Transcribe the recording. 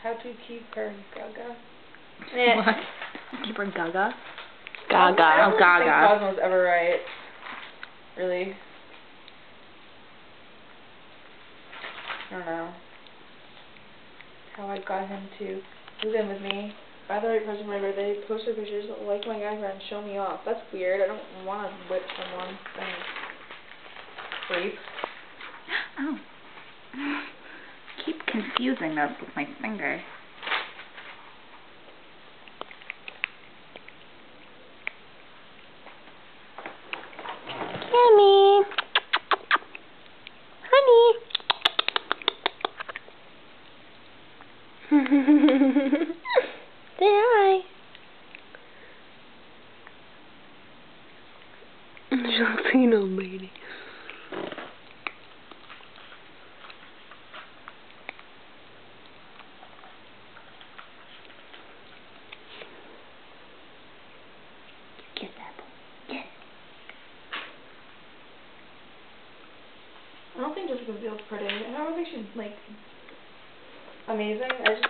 How to keep her gaga. What? Keep her gaga? Gaga. I don't Gaga. think Cosmo's ever right. Really. I don't know. How I got him to move in with me. By the right person for my birthday, post her pictures, like my guy friend, show me off. That's weird. I don't want to whip someone. Thanks. Creep. Oh. Keep confusing us with my finger. Yummy. Honey. Say hi. She looks like an old lady. Kiss Apple. Kiss. I don't think Jessica Biel's pretty. I don't think she's, like, amazing. I just